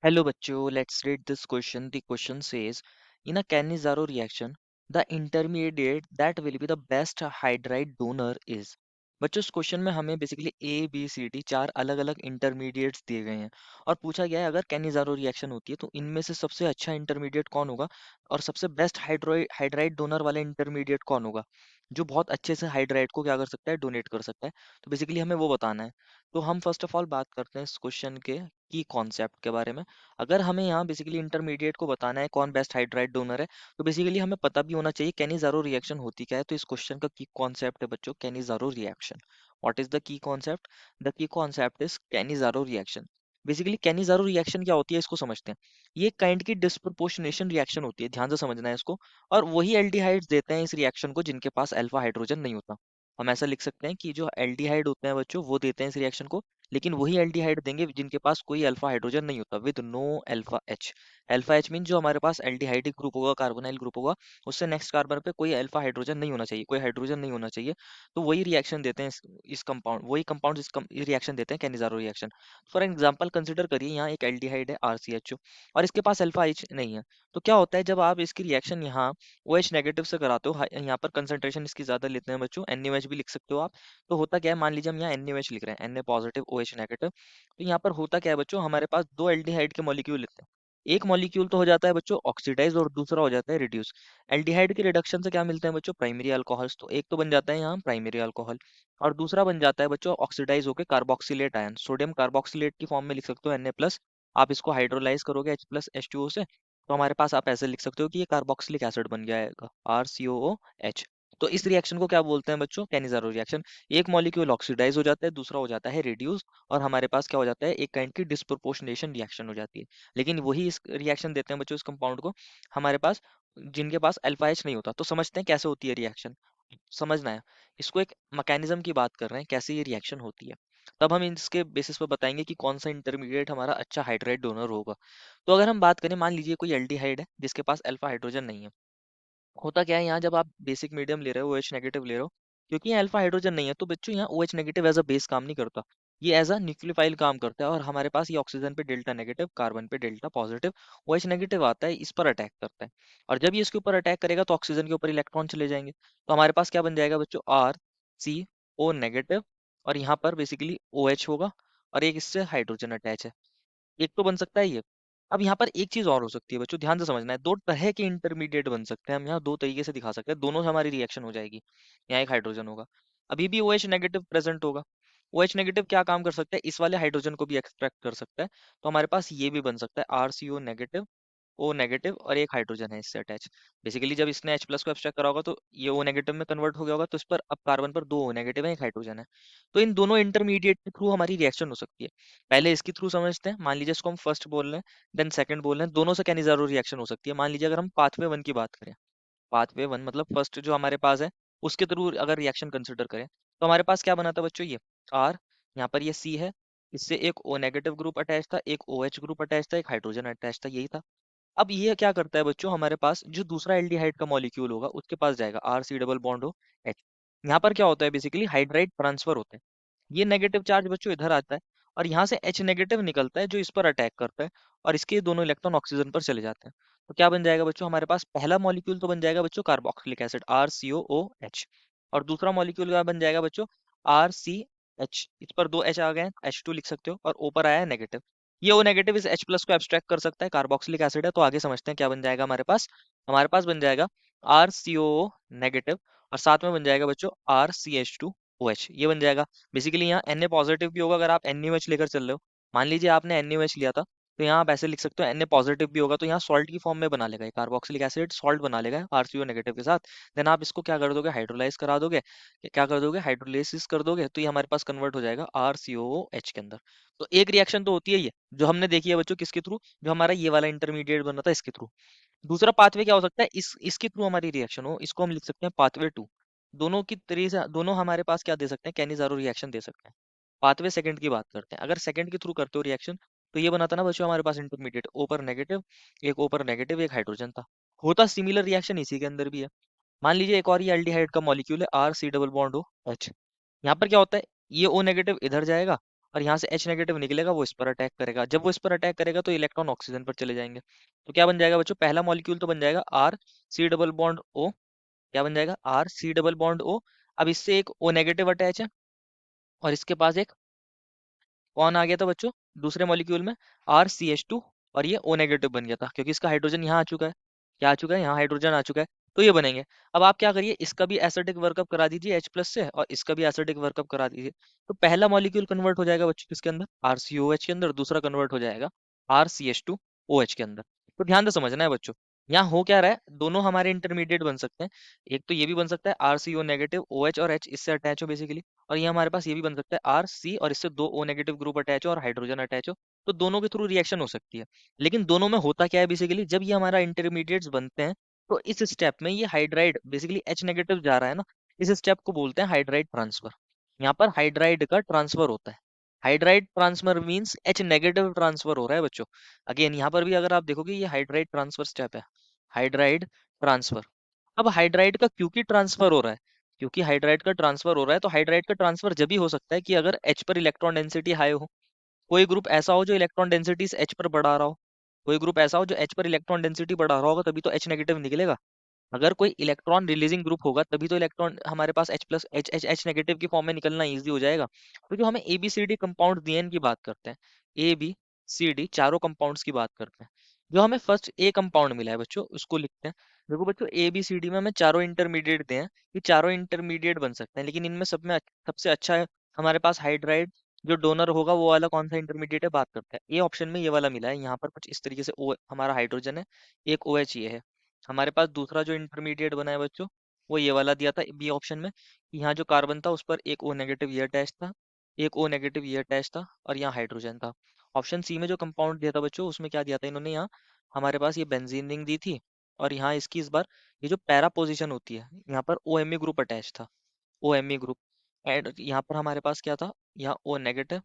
Hello बच्चों, let's read this question. The question says, in a Cannizzaro reaction, the intermediate that will be the best hydride donor is. बच्चों इस question में हमें basically A B C D चार अलग अलग intermediates दिए गए हैं और पूछा गया है अगर कैनिजारो रिएक्शन होती है तो इनमें से सबसे अच्छा इंटरमीडिएट कौन होगा और सबसे बेस्ट हाइड्राइड डोनर वाला इंटरमीडिएट कौन होगा जो बहुत अच्छे से हाइड्राइड को क्या कर सकता है, डोनेट कर सकता है। तो बेसिकली हमें वो बताना है। तो हम फर्स्ट ऑफ ऑल बात करते हैं इस क्वेश्चन के की कॉन्सेप्ट के बारे में। अगर हमें यहाँ बेसिकली इंटरमीडिएट को बताना है कौन बेस्ट हाइड्राइड डोनर है, तो बेसिकली हमें पता भी होना चाहिए कैनिजारो रिएक्शन होती क्या है। तो इस क्वेश्चन का की कॉन्सेप्ट है बच्चों Cannizzaro reaction. What is the key concept? The key concept is Cannizzaro reaction. Basically Cannizzaro reaction क्या होती है इसको समझते हैं। ये काइंड की डिस्प्रोपोर्शनेशन रिएक्शन होती है, ध्यान से समझना है इसको। और वही एल्डिहाइड्स देते हैं इस रिएक्शन को जिनके पास अल्फा हाइड्रोजन नहीं होता। हम ऐसा लिख सकते हैं कि जो एल्डिहाइड होते हैं बच्चों वो देते हैं इस रिएक्शन को, लेकिन वही एल्डिहाइड देंगे जिनके पास कोई अल्फा हाइड्रोजन नहीं होता, with no alpha H. Alpha H mean जो हमारे पास एल्डिहाइडिक ग्रुप होगा, कार्बोनाइल ग्रुप होगा, उससे नेक्स्ट कार्बन पे कोई अल्फा हाइड्रोजन नहीं होना चाहिए, कोई हाइड्रोजन नहीं होना चाहिए। तो वही रिएक्शन देते हैं इस कंपाउंड, वही कंपाउंड इस रिएक्शन देते हैं Cannizzaro reaction. For example consider करिए यहाँ एक एल्डिहाइड है RCHO और इसके पास अल्फा एच नहीं है। तो क्या होता है जब आप इसकी रिएक्शन यहाँ OH नेगेटिव से कराते हो, यहाँ पर कंसंट्रेशन इसकी ज्यादा लेते हैं बच्चों, NaOH भी लिख सकते हो आप। तो होता क्या है, मान लीजिए हम यहाँ NaOH लिख रहे हैं, Na पॉजिटिव OH नेगेटिव। तो यहाँ पर होता क्या है बच्चों, हमारे पास दो एल्डिहाइड के मॉलिक्यूल लेते हैं। एक मॉलिक्यूल तो हो जाता है बच्चों ऑक्सीडाइज और दूसरा हो जाता है रिड्यूस। एल्डिहाइड के रिडक्शन से क्या मिलते हैं बच्चों, प्राइमरी अल्कोहल्स। तो एक तो बन जाता है यहाँ प्राइमरी अल्कोहल और दूसरा बन जाता है बच्चों ऑक्सीडाइज होकर कार्बोक्सिलेट आयन, सोडियम कार्बोक्सिलेट की फॉर्म में लिख सकते हो Na+। आप इसको हाइड्रोलाइज करोगे H+H2O से, तो हमारे पास आप ऐसे लिख सकते हो कि ये कार्बोक्सिलिक एसिड बन जाएगा RCOOH। तो इस रिएक्शन को क्या बोलते हैं बच्चों, कैनिजारो रिएक्शन। एक मॉलिक्यूल ऑक्सीडाइज हो जाता है, दूसरा हो जाता है रिड्यूस, और हमारे पास क्या हो जाता है, एक काइंड की डिस्प्रोपोर्शनेशन रिएक्शन हो जाती है। लेकिन वही इस रिएक्शन देते हैं बच्चों इस कंपाउंड को हमारे पास जिनके पास अल्फा एच नहीं होता। तो समझते हैं कैसे होती है रिएक्शन, समझना है। इसको एक मैकेनिज्म की बात कर रहे हैं कैसे ये रिएक्शन होती है, तब हम इसके बेसिस पर बताएंगे कि कौन सा इंटरमीडिएट हमारा अच्छा हाइड्राइड डोनर होगा। तो अगर हम बात करें, मान लीजिए कोई एल्डिहाइड है जिसके पास अल्फा हाइड्रोजन नहीं है। होता क्या है यहाँ जब आप बेसिक मीडियम ले रहे हो, OH नेगेटिव ले रहे हो, क्योंकि यहाँ अल्फा हाइड्रोजन नहीं है तो बच्चों यहाँ OH negative as a base काम नहीं करता, ये एज अ न्यूक्लियोफाइल काम करता है। और हमारे पास ये ऑक्सीजन पे डेल्टा नेगेटिव, कार्बन पे डेल्टा पॉजिटिव, OH नेगेटिव आता है, इस पर अटैक करता है। और जब ये इसके ऊपर अटैक करेगा तो ऑक्सीजन के ऊपर इलेक्ट्रॉन चले जाएंगे। तो हमारे पास क्या बन जाएगा बच्चों, RCO नेगेटिव, और यहाँ पर बेसिकली OH होगा और एक इससे हाइड्रोजन अटैच है। एक तो बन सकता है ये। अब यहाँ पर एक चीज और हो सकती है बच्चों, ध्यान से समझना है। दो तरह के इंटरमीडिएट बन सकते हैं, हम यहाँ दो तरीके से दिखा सकते हैं, दोनों से हमारी रिएक्शन हो जाएगी। यहाँ एक हाइड्रोजन होगा, अभी भी OH नेगेटिव प्रेजेंट होगा। OH नेगेटिव क्या काम कर सकता है, इस वाले हाइड्रोजन को भी एक्सट्रैक्ट कर सकता है। तो हमारे पास ये भी बन सकता है RCO नेगेटिव, O नेगेटिव, और एक हाइड्रोजन है इससे अटैच। बेसिकली जब इसने H+ को एब्स्ट्रैक्ट करा होगा तो ये O नेगेटिव में कन्वर्ट हो गया होगा, तो इस पर अब कार्बन पर दो O नेगेटिव है, एक हाइड्रोजन है। तो इन दोनों इंटरमीडिएट के थ्रू हमारी रिएक्शन हो सकती है। पहले इसके थ्रू समझते हैं, मान लीजिए इसको हम फर्स्ट बोल रहे हैं, देन सेकंड बोल रहे हैं, दोनों से कैनिजारो रिएक्शन हो सकती है। मान लीजिए अगर हम पाथवे वन की बात करें, पाथवे वन मतलब फर्स्ट जो हमारे पास है उसके थ्रू अगर रिएक्शन कंसिडर करें, तो हमारे पास क्या बना था बच्चों, ये R, यहाँ पर ये C है, इससे एक O नेगेटिव ग्रुप अटैच था, एक OH ग्रुप अटैच था, एक हाइड्रोजन अटैच था, यही था। अब ये क्या करता है बच्चों, हमारे पास जो दूसरा एल्डिहाइड का मॉलिक्यूल होगा उसके पास जाएगा, RC डबल बॉन्ड हो H। यहाँ पर क्या होता है, बेसिकली हाइड्राइड ट्रांसफर होते हैं। ये नेगेटिव चार्ज बच्चों इधर आता है और यहाँ से H नेगेटिव निकलता है जो इस पर अटैक करता है, और इसके दोनों इलेक्ट्रॉन ऑक्सीजन पर चले जाते हैं। तो क्या बन जाएगा बच्चों, हमारे पास पहला मॉलिक्यूल तो बन जाएगा बच्चों कार्बोक्सिलिक एसिड RCOOH, और दूसरा मॉलिक्यूल क्या बन जाएगा बच्चों, RCH। इस पर दो H आ गए हैं, H2 लिख सकते हो, और O पर आया है नेगेटिव। ये O नेगेटिव इस H+ को एब्स्ट्रैक्ट कर सकता है, कार्बोक्सिलिक एसिड है। तो आगे समझते हैं क्या बन जाएगा हमारे पास बन जाएगा RCOO नेगेटिव, और साथ में बन जाएगा बच्चों RCH2OH, ये बन जाएगा। बेसिकली यहाँ Na पॉजिटिव भी होगा अगर आप NaOH लेकर चल रहे हो। मान लीजिए आपने NaOH लिया था, तो यहाँ आप ऐसे लिख सकते हो Na पॉजिटिव भी होगा तो यहाँ सॉल्ट की फॉर्म में बना लेगा, कार्बोक्सिलिक एसिड सॉल्ट बना लेगा RCO नेगेटिव के साथ। देन आप इसको क्या कर दोगे, हाइड्रोलाइज करा दोगे, क्या कर दोगे, हाइड्रोलाइसिस कर दोगे, तो ये हमारे पास कन्वर्ट हो जाएगा RCOOH के अंदर। तो एक रिएक्शन तो होती है ये जो हमने देखी है बच्चों, किसके थ्रू, जो हमारा ये वाला इंटरमीडिएट बना था इसके थ्रू। दूसरा पाथवे क्या हो सकता है, इसके थ्रू हमारी रिएक्शन हो, इसको हम लिख सकते हैं पाथवे टू। दोनों की तरीके से दोनों हमारे पास क्या दे सकते हैं, कैनिजारो रिएक्शन दे सकते हैं। पाथवे सेकंड की बात करते हैं, अगर सेकंड के थ्रू करते हो रिएक्शन, तो ये बनाता ना बच्चों हमारे पास इंटरमीडिएट O पर नेगेटिव, एक O पर नेगेटिव, एक हाइड्रोजन था। होता सिमिलर रिएक्शन इसी के अंदर भी है। मान लीजिए एक और ये एल्डिहाइड का मॉलिक्यूल है RC double bond O H। यहाँ पर क्या होता है, ये O नेगेटिव इधर जाएगा और यहाँ से H नेगेटिव निकलेगा, वो इस पर अटैक करेगा। जब वो इस पर अटैक करेगा तो इलेक्ट्रॉन ऑक्सीजन पर चले जाएंगे। तो क्या बन जाएगा बच्चों, पहला मॉलिक्यूल तो बन जाएगा R C double bond O. क्या बन जाएगा, R C double bond O. अब इससे एक ओ नेगेटिव अटैच है, और इसके पास एक कौन आ गया था बच्चों, दूसरे मॉलिक्यूल में आर सी एच टू, और ये ओ नेगेटिव बन गया था क्योंकि इसका हाइड्रोजन यहाँ आ चुका है। क्या आ चुका है, यहाँ हाइड्रोजन आ चुका है। तो ये बनेंगे। अब आप क्या करिए, इसका भी एसिडिक वर्कअप करा दीजिए H प्लस से, और इसका भी एसिडिक वर्कअप करा दीजिए। तो पहला मॉलिक्यूल कन्वर्ट हो जाएगा बच्चों किसके अंदर, आर सी ओ एच के अंदर, दूसरा कन्वर्ट हो जाएगा R C H two O H के अंदर। तो ध्यान से समझना है बच्चों, यहाँ हो क्या रहा है, दोनों हमारे इंटरमीडिएट बन सकते हैं। एक तो ये भी बन सकता है R C O negative O H और एच इससे अटैच हो बेसिकली, और ये हमारे पास ये भी बन सकता है आर सी और इससे दो ओ नेगेटिव ग्रुप अटैच हो और हाइड्रोजन अटैच हो। तो दोनों के थ्रू रिएक्शन हो सकती है। लेकिन दोनों में होता क्या है बेसिकली, जब ये हमारा इंटरमीडिएट्स बनते हैं तो इस स्टेप में ये हाइड्राइड बेसिकली एच नेगेटिव जा रहा है ना, इस स्टेप को बोलते हैं हाइड्राइड ट्रांसफर। यहाँ पर हाइड्राइड का ट्रांसफर होता है। Hydride transfer means H negative transfer हो रहा है बच्चों। अगेन यहाँ पर भी अगर आप देखोगे ये हाइड्राइड ट्रांसफर स्टेप है, हाइड्राइड ट्रांसफर। अब हाइड्राइड का क्योंकि ट्रांसफर हो रहा है, क्योंकि हाइड्राइड का ट्रांसफर हो रहा है, तो हाइड्राइड का ट्रांसफर जब भी हो सकता है कि अगर H पर इलेक्ट्रॉन डेंसिटी हाई हो, कोई ग्रुप ऐसा हो जो इलेक्ट्रॉन डेंसिटी H पर बढ़ा रहा हो, कोई ग्रुप ऐसा हो जो H पर इलेक्ट्रॉन डेंसिटी बढ़ा रहा होगा, तभी तो H नेगेटिव निकलेगा। अगर कोई इलेक्ट्रॉन रिलीजिंग ग्रुप होगा तभी तो इलेक्ट्रॉन हमारे पास H प्लस H नेगेटिव की फॉर्म में निकलना ईजी हो जाएगा। तो जो हमें A B C D compound दिए हैं, इनकी बात करते हैं। ए बी सी डी चारों कंपाउंड्स की बात करते हैं। जो हमें फर्स्ट ए कंपाउंड मिला है बच्चों, उसको लिखते हैं। देखो बच्चों, ए बी सी डी में हमें चारों इंटरमीडिएट दिए हैं। ये चारों इंटरमीडिएट बन सकते हैं, लेकिन इनमें सब में सबसे अच्छा है हमारे पास हाइड्राइड। जो डोनर होगा वो वाला कौन सा इंटरमीडिएट है, बात करते हैं। ए ऑप्शन में ये वाला मिला है, यहाँ पर कुछ इस तरीके से ओ हमारा हाइड्रोजन है, एक ओ एच ये है। हमारे पास दूसरा जो इंटरमीडिएट बना है बच्चों, वो ये वाला दिया था बी ऑप्शन में। यहाँ जो कार्बन था उस पर एक ओ नेगेटिव ये अटैच था, एक ओ नेगेटिव ये अटैच था, और यहाँ हाइड्रोजन था। ऑप्शन सी में जो कंपाउंड दिया था बच्चों, उसमें क्या दिया था इन्होंने, यहाँ हमारे पास ये बेंजीन रिंग दी थी, और यहाँ इसकी इस बार ये जो पैरा पोजीशन होती है, यहाँ पर O M E group attach था, O M E group. And यहाँ पर हमारे पास क्या था, यहाँ ओ नेगेटिव,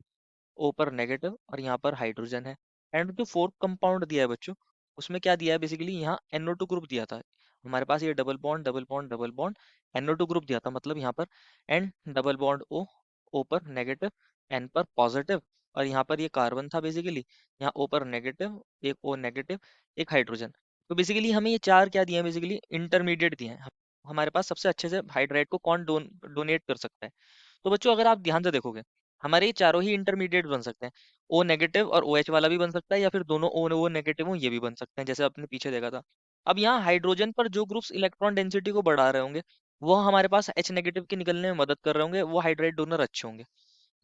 ओ पर नेगेटिव, और यहाँ पर हाइड्रोजन है। एंड जो फोर्थ कंपाउंड दिया है बच्चों, उसमें क्या दिया है बेसिकली, यहाँ NO2 ग्रुप दिया था। हमारे पास ये double bond double bond double bond NO2 group दिया था, मतलब यहाँ पर एन डबल बॉन्ड ओ पर नेगेटिव, एन पर पॉजिटिव, और यहाँ पर ये कार्बन था बेसिकली, यहाँ ओ पर नेगेटिव, एक ओ नेगेटिव, एक हाइड्रोजन। तो बेसिकली हमें ये चार क्या दिए हैं, बेसिकली इंटरमीडिएट दिए हैं। हमारे पास सबसे अच्छे से हाइड्राइड को कौन डोनेट कर सकता है। तो बच्चों अगर आप ध्यान से देखोगे, हमारे ये चारों ही इंटरमीडिएट बन सकते हैं। ओ नेगेटिव और ओ एच वाला भी बन सकता है, या फिर दोनों ओ नेगेटिव हो ये भी बन सकते हैं, जैसे आपने पीछे देखा था। अब यहाँ हाइड्रोजन पर जो ग्रुप्स इलेक्ट्रॉन डेंसिटी को बढ़ा रहे होंगे, वो हमारे पास H नेगेटिव के निकलने में मदद कर रहे होंगे, वो हाइड्राइड डोनर अच्छे होंगे।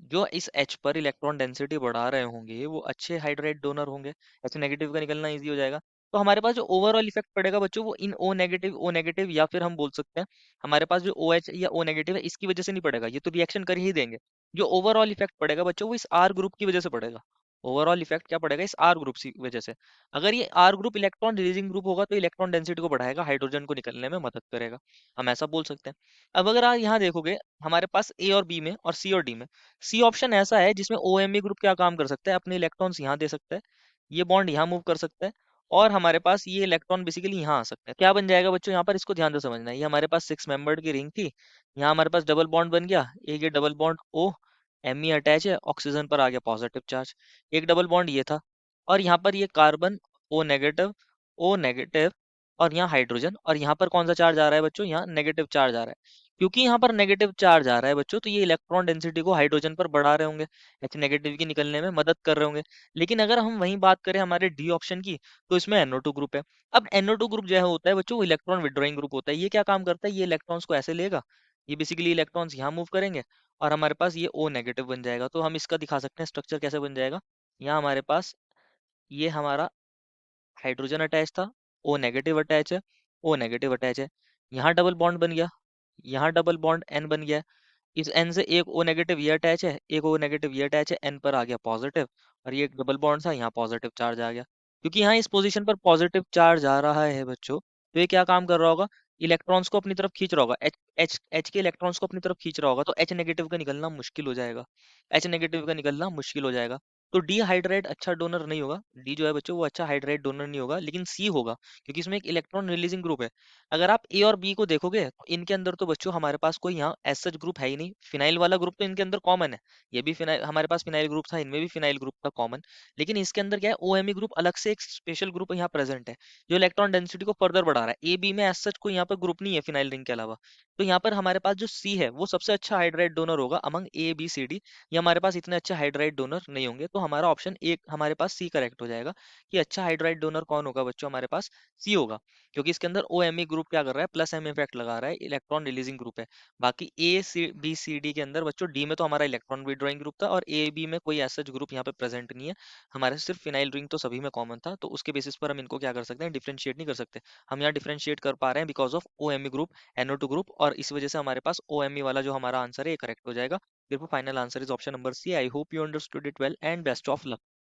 जो इस H पर इलेक्ट्रॉन डेंसिटी बढ़ा रहे होंगे वो अच्छे हाइड्राइड डोनर होंगे, H नेगेटिव का निकलना इजी हो जाएगा। तो हमारे पास जो ओवरऑल इफेक्ट पड़ेगा बच्चों, वो इन ओ नेगेटिव या फिर हम बोल सकते हैं हमारे पास जो ओ एच या ओ नेगेटिव है इसकी वजह से नहीं पड़ेगा, ये तो रिएक्शन कर ही देंगे। जो ओवरऑल इफेक्ट पड़ेगा बच्चों, वो इस आर ग्रुप की वजह से पड़ेगा। ओवरऑल इफेक्ट क्या पड़ेगा, इस आर ग्रुप की वजह से। अगर ये R group electron releasing group होगा तो इलेक्ट्रॉन डेंसिटी को बढ़ाएगा, हाइड्रोजन को निकलने में मदद करेगा। हम ऐसा बोल सकते हैं। अब अगर आप यहाँ देखोगे, हमारे पास ए और बी में और सी और डी में, सी ऑप्शन ऐसा है जिसमें ओ एम ई ग्रुप क्या काम कर सकता है, अपने इलेक्ट्रॉन्स यहाँ दे सकता है, ये बॉन्ड यहाँ मूव कर सकता है, और हमारे पास ये इलेक्ट्रॉन बेसिकली यहाँ आ सकता है। क्या बन जाएगा बच्चों, यहाँ पर इसको ध्यान से समझना है। ये हमारे पास 6 मेंबर्ड की रिंग थी, यहाँ हमारे पास डबल बॉन्ड बन गया, एक ये double bond O M E attach है, ऑक्सीजन पर आ गया पॉजिटिव चार्ज, एक डबल बॉन्ड ये था, और यहाँ पर ये कार्बन ओ नेगेटिव, और यहाँ हाइड्रोजन, और यहाँ पर कौन सा चार्ज आ रहा है बच्चों, यहाँ नेगेटिव चार्ज आ रहा है। क्योंकि यहाँ पर नेगेटिव चार्ज आ रहा है बच्चों, तो ये इलेक्ट्रॉन डेंसिटी को हाइड्रोजन पर बढ़ा रहे होंगे, H नेगेटिव की निकलने में मदद कर रहे होंगे। लेकिन अगर हम वहीं बात करें हमारे डी ऑप्शन की, तो इसमें NO2 ग्रुप है। अब NO2 ग्रुप जो है होता है बच्चों, वो इलेक्ट्रॉन विड्रॉइंग ग्रुप होता है। ये क्या काम करता है, ये इलेक्ट्रॉन्स को ऐसे लेगा, ये बेसिकली इलेक्ट्रॉन्स यहाँ मूव करेंगे, और हमारे पास ये O नेगेटिव बन जाएगा। तो हम इसका दिखा सकते हैं स्ट्रक्चर कैसे बन जाएगा। यहाँ हमारे पास ये हमारा हाइड्रोजन अटैच था, ओ नेगेटिव अटैच है, ओ नेगेटिव अटैच है, यहाँ डबल बॉन्ड बन गया, यहाँ डबल बॉन्ड N बन गया, इस N से एक O नेगेटिव ये अटैच है, एक O नेगेटिव ये अटैच है, N पर आ गया पॉजिटिव, और ये एक डबल बॉन्ड था, यहाँ पॉजिटिव चार्ज आ गया। क्योंकि यहाँ इस पोजीशन पर पॉजिटिव चार्ज आ रहा है बच्चों, तो ये क्या काम कर रहा होगा, इलेक्ट्रॉन्स को अपनी तरफ खींच रहा होगा, एच के इलेक्ट्रॉन्स को अपनी तरफ खींच रहा होगा, तो H नेगेटिव का निकलना मुश्किल हो जाएगा, H नेगेटिव का निकलना मुश्किल हो जाएगा। तो डी हाइड्राइड अच्छा डोनर नहीं होगा, डी जो है बच्चों वो अच्छा हाइड्राइड डोनर नहीं होगा, लेकिन सी होगा, क्योंकि इसमें एक इलेक्ट्रॉन रिलीजिंग ग्रुप है। अगर आप ए और बी को देखोगे तो इनके अंदर तो बच्चों हमारे पास कोई यहाँ एज सच ग्रुप है ही नहीं, फिनाइल वाला ग्रुप तो इनके अंदर कॉमन है, ये भी फिनाइल, हमारे पास फिनाइल ग्रुप था, इनमें भी फिनाइल ग्रुप था कॉमन। लेकिन इसके अंदर क्या है, ओएमई ग्रुप अलग से एक स्पेशल ग्रुप यहाँ प्रेजेंट है, जो इलेक्ट्रॉन डेंसिटी को फर्दर बढ़ा रहा है। ए बी में एज सच कोई यहाँ पर ग्रुप नहीं है फिनाइल रिंग के अलावा। तो यहाँ पर हमारे पास जो सी है वो सबसे अच्छा हाइड्राइड डोनर होगा among A B C D. ये हमारे पास इतने अच्छे हाइड्राइड डोनर नहीं होंगे, तो हमारा ऑप्शन एक हमारे पास सी करेक्ट हो जाएगा, कि अच्छा हाइड्राइड डोनर कौन होगा बच्चों, हमारे पास सी होगा, क्योंकि इसके अंदर ओ एम ई ग्रुप क्या कर रहा है, प्लस एम इफेक्ट लगा रहा है, इलेक्ट्रॉन रिलीजिंग ग्रुप है। बाकी ए सी बी सी डी के अंदर बच्चों डी में तो हमारा इलेक्ट्रॉन विड्रॉइंग ग्रुप था, और ए बी में कोई ऐसा ग्रुप यहाँ पे प्रेजेंट नहीं है, हमारे सिर्फ फिनाइल रिंग तो सभी में कॉमन था, तो उसके बेसिस पर हम इनको क्या कर सकते हैं, डिफरेंशिएट नहीं कर सकते। हम यहाँ डिफरेंशिएट कर पा रहे हैं because of O M E group, NO2 group, और इस वजह से हमारे पास ओ एम ई वाला जो हमारा आंसर है ये करेक्ट हो जाएगा। Therefore, final answer is option number C. I hope you understood it well and best of luck.